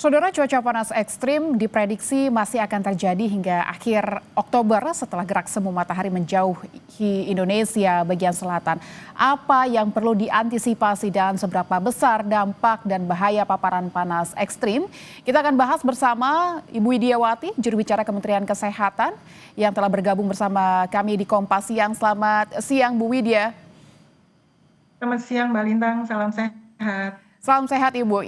Saudara, cuaca panas ekstrim diprediksi masih akan terjadi hingga akhir Oktober setelah gerak semu matahari menjauhi Indonesia bagian selatan. Apa yang perlu diantisipasi dan seberapa besar dampak dan bahaya paparan panas ekstrim? Kita akan bahas bersama Ibu Widiawati, juru bicara Kementerian Kesehatan yang telah bergabung bersama kami di Kompas Siang. Selamat siang Bu Widya. Selamat siang Mbak Lintang, salam sehat. Salam sehat Ibu.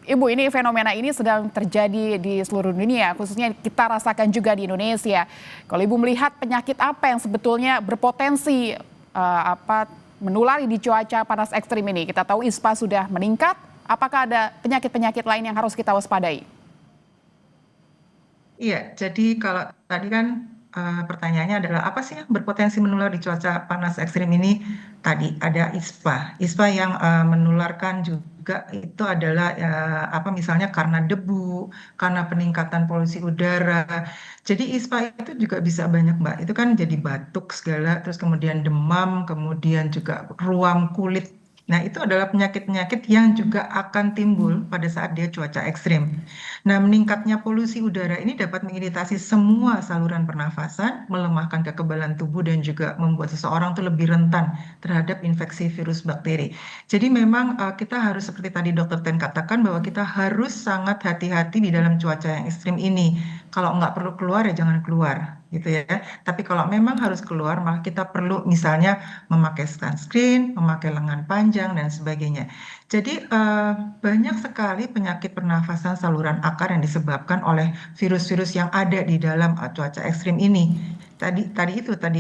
Ibu, ini fenomena ini sedang terjadi di seluruh dunia, khususnya kita rasakan juga di Indonesia. Kalau Ibu melihat penyakit apa yang sebetulnya berpotensi menulari di cuaca panas ekstrim ini? Kita tahu ISPA sudah meningkat. Apakah ada penyakit-penyakit lain yang harus kita waspadai? Iya, jadi kalau tadi kan pertanyaannya adalah apa sih yang berpotensi menular di cuaca panas ekstrim ini? Tadi ada ISPA. ISPA yang menularkan juga itu adalah misalnya karena debu, karena peningkatan polusi udara. Jadi ISPA itu juga bisa banyak, Mbak. Itu kan jadi batuk segala, terus kemudian demam, kemudian juga ruam kulit. Nah, itu adalah penyakit-penyakit yang juga akan timbul pada saat dia cuaca ekstrim. Nah, meningkatnya polusi udara ini dapat mengiritasi semua saluran pernafasan, melemahkan kekebalan tubuh dan juga membuat seseorang tuh lebih rentan terhadap infeksi virus bakteri. Jadi memang kita harus seperti tadi Dokter Ten katakan bahwa kita harus sangat hati-hati di dalam cuaca yang ekstrim ini. Kalau nggak perlu keluar ya jangan keluar gitu ya. Tapi kalau memang harus keluar, malah kita perlu misalnya memakai sunscreen, memakai lengan panjang dan sebagainya. Jadi banyak sekali penyakit pernafasan saluran akar yang disebabkan oleh virus-virus yang ada di dalam cuaca ekstrim ini. Tadi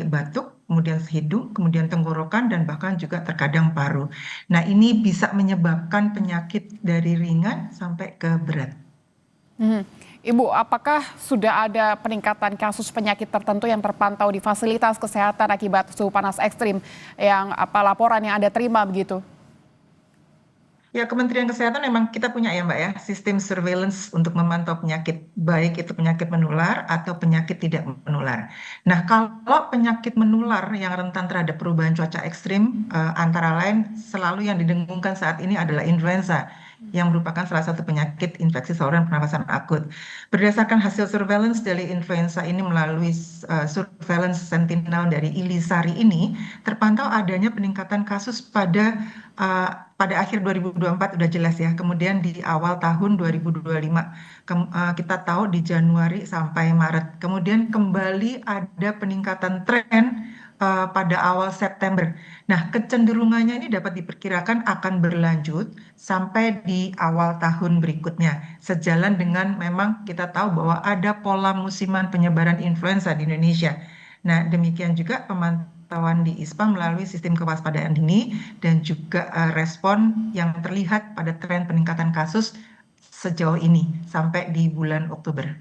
batuk, kemudian hidung, kemudian tenggorokan dan bahkan juga terkadang paru. Nah, ini bisa menyebabkan penyakit dari ringan sampai ke berat. Ibu, apakah sudah ada peningkatan kasus penyakit tertentu yang terpantau di fasilitas kesehatan akibat suhu panas ekstrim yang laporan yang Anda terima begitu? Ya, Kementerian Kesehatan memang kita punya ya Mbak ya, sistem surveillance untuk memantau penyakit, baik itu penyakit menular atau penyakit tidak menular. Nah, kalau penyakit menular yang rentan terhadap perubahan cuaca ekstrim, antara lain selalu yang didengungkan saat ini adalah influenza, yang merupakan salah satu penyakit infeksi saluran pernafasan akut. Berdasarkan hasil surveillance dari influenza ini melalui surveillance sentinel dari Ilisari ini, terpantau adanya peningkatan kasus pada akhir 2024 udah jelas ya. Kemudian di awal tahun 2025 kita tahu di Januari sampai Maret. Kemudian kembali ada peningkatan tren pada awal September. Nah, kecenderungannya ini dapat diperkirakan akan berlanjut sampai di awal tahun berikutnya. Sejalan dengan memang kita tahu bahwa ada pola musiman penyebaran influenza di Indonesia. Nah, demikian juga pemantauan di ISPA melalui sistem kewaspadaan dini dan juga respon yang terlihat pada tren peningkatan kasus sejauh ini sampai di bulan Oktober.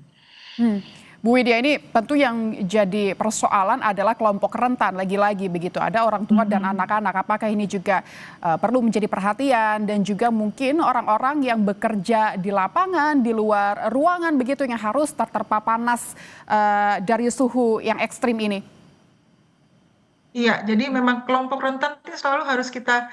Bu Widya, ini tentu yang jadi persoalan adalah kelompok rentan, lagi-lagi begitu. Ada orang tua dan anak-anak, apakah ini juga perlu menjadi perhatian dan juga mungkin orang-orang yang bekerja di lapangan, di luar ruangan begitu yang harus terterpa panas dari suhu yang ekstrim ini? Iya, jadi memang kelompok rentan itu selalu harus kita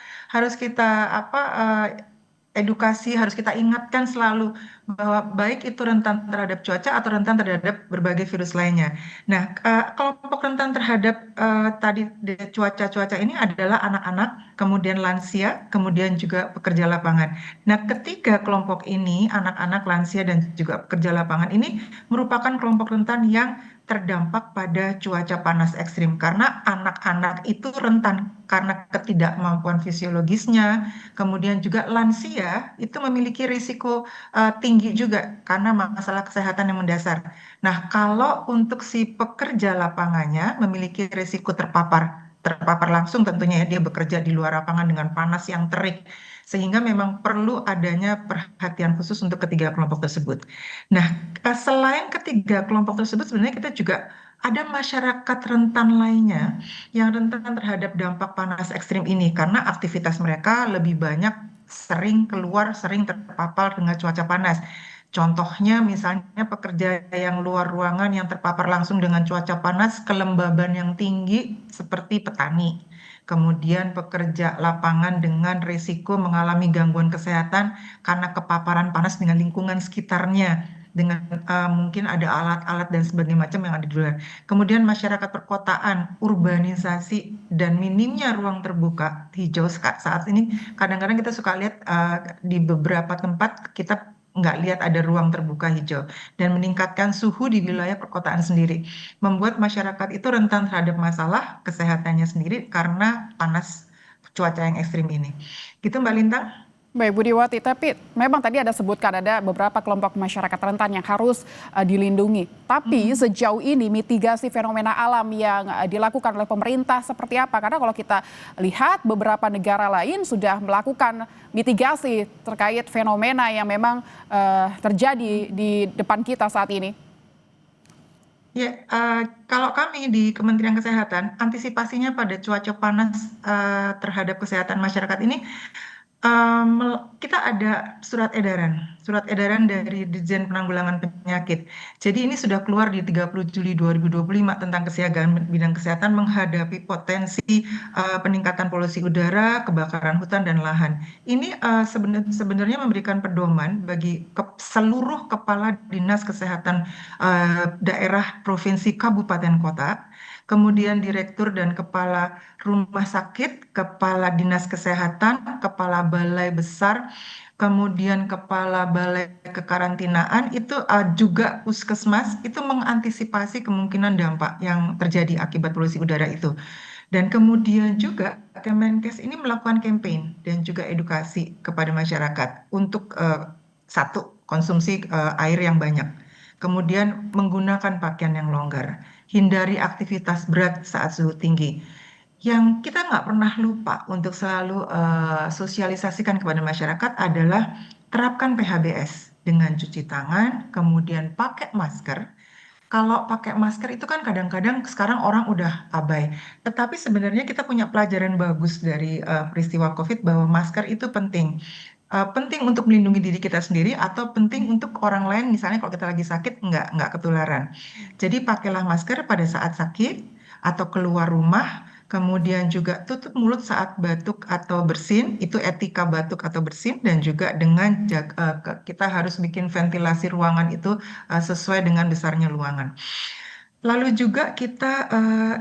edukasi, harus kita ingatkan selalu bahwa baik itu rentan terhadap cuaca atau rentan terhadap berbagai virus lainnya. Nah, kelompok rentan terhadap tadi cuaca-cuaca ini adalah anak-anak, kemudian lansia, kemudian juga pekerja lapangan. Nah, ketiga kelompok ini, anak-anak, lansia, dan juga pekerja lapangan ini merupakan kelompok rentan yang terdampak pada cuaca panas ekstrim karena anak-anak itu rentan karena ketidakmampuan fisiologisnya, kemudian juga lansia itu memiliki risiko tinggi juga karena masalah kesehatan yang mendasar. Nah, kalau untuk si pekerja lapangannya memiliki risiko terpapar langsung tentunya ya dia bekerja di luar lapangan dengan panas yang terik sehingga memang perlu adanya perhatian khusus untuk ketiga kelompok tersebut. Nah, selain ketiga kelompok tersebut sebenarnya kita juga ada masyarakat rentan lainnya yang rentan terhadap dampak panas ekstrim ini karena aktivitas mereka lebih banyak sering keluar, sering terpapar dengan cuaca panas. Contohnya misalnya pekerja yang luar ruangan yang terpapar langsung dengan cuaca panas, kelembaban yang tinggi seperti petani. kemudian pekerja lapangan dengan risiko mengalami gangguan kesehatan karena kepaparan panas dengan lingkungan sekitarnya, dengan mungkin ada alat-alat dan sebagainya macam yang ada di luar. Kemudian masyarakat perkotaan, urbanisasi, dan minimnya ruang terbuka hijau saat ini, kadang-kadang kita suka lihat di beberapa tempat kita nggak lihat ada ruang terbuka hijau, dan meningkatkan suhu di wilayah perkotaan sendiri, membuat masyarakat itu rentan terhadap masalah kesehatannya sendiri karena panas cuaca yang ekstrim ini. Gitu Mbak Lintang? Baik, Bu Diwati, tapi memang tadi ada sebutkan ada beberapa kelompok masyarakat rentan yang harus dilindungi. Tapi sejauh ini mitigasi fenomena alam yang dilakukan oleh pemerintah seperti apa? Karena kalau kita lihat beberapa negara lain sudah melakukan mitigasi terkait fenomena yang memang terjadi di depan kita saat ini. Ya, kalau kami di Kementerian Kesehatan, antisipasinya pada cuaca panas terhadap kesehatan masyarakat ini, kita ada surat edaran dari Ditjen Penanggulangan Penyakit. Jadi ini sudah keluar di 30 Juli 2025 tentang kesiagaan bidang kesehatan menghadapi potensi peningkatan polusi udara, kebakaran hutan dan lahan. Ini sebenarnya memberikan pedoman bagi seluruh kepala dinas kesehatan daerah, provinsi, kabupaten, kota, kemudian direktur dan kepala rumah sakit, kepala dinas kesehatan, kepala balai besar, kemudian kepala balai kekarantinaan, itu juga puskesmas, itu mengantisipasi kemungkinan dampak yang terjadi akibat polusi udara itu. Dan kemudian juga Kemenkes ini melakukan campaign dan juga edukasi kepada masyarakat untuk satu, konsumsi air yang banyak. Kemudian menggunakan pakaian yang longgar, hindari aktivitas berat saat suhu tinggi. Yang kita nggak pernah lupa untuk selalu sosialisasikan kepada masyarakat adalah terapkan PHBS dengan cuci tangan, kemudian pakai masker. Kalau pakai masker itu kan kadang-kadang sekarang orang udah abai. Tetapi sebenarnya kita punya pelajaran bagus dari peristiwa COVID bahwa masker itu penting. Penting untuk melindungi diri kita sendiri atau penting untuk orang lain, misalnya kalau kita lagi sakit nggak ketularan. Jadi pakailah masker pada saat sakit atau keluar rumah, kemudian juga tutup mulut saat batuk atau bersin, itu etika batuk atau bersin, dan juga dengan kita harus bikin ventilasi ruangan itu sesuai dengan besarnya ruangan. Lalu juga kita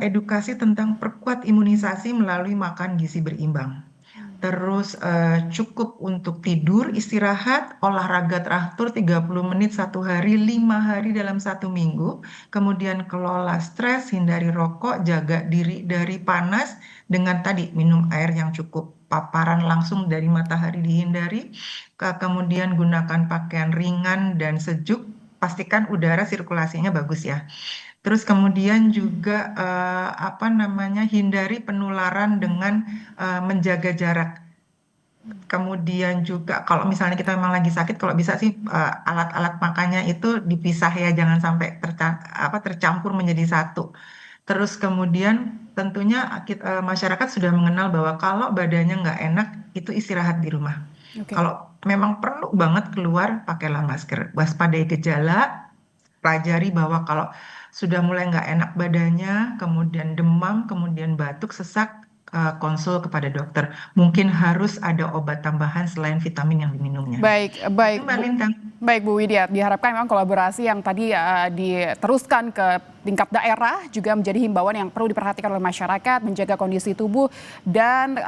edukasi tentang perkuat imunisasi melalui makan gizi berimbang. Terus cukup untuk tidur, istirahat, olahraga teratur 30 menit satu hari, 5 hari dalam satu minggu. Kemudian kelola stres, hindari rokok, jaga diri dari panas dengan tadi minum air yang cukup. Paparan langsung dari matahari dihindari. Kemudian gunakan pakaian ringan dan sejuk. Pastikan udara sirkulasinya bagus ya. Terus kemudian juga hindari penularan dengan menjaga jarak. Kemudian juga kalau misalnya kita memang lagi sakit, kalau bisa sih alat-alat makannya itu dipisah ya, jangan sampai tercampur menjadi satu. Terus kemudian tentunya masyarakat sudah mengenal bahwa kalau badannya nggak enak itu istirahat di rumah. Kalau memang perlu banget keluar, pakailah masker. Waspadai gejala, pelajari bahwa kalau sudah mulai nggak enak badannya, kemudian demam, kemudian batuk, sesak, konsul kepada dokter. Mungkin harus ada obat tambahan selain vitamin yang diminumnya. Baik, baik. Itu Mbak Lintang. Baik Bu Widya, diharapkan memang kolaborasi yang tadi diteruskan ke tingkat daerah juga menjadi himbauan yang perlu diperhatikan oleh masyarakat, menjaga kondisi tubuh dan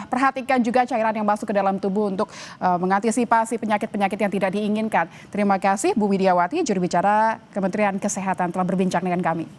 perhatikan juga cairan yang masuk ke dalam tubuh untuk mengantisipasi penyakit-penyakit yang tidak diinginkan. Terima kasih Bu Widyawati, juru bicara Kementerian Kesehatan telah berbincang dengan kami.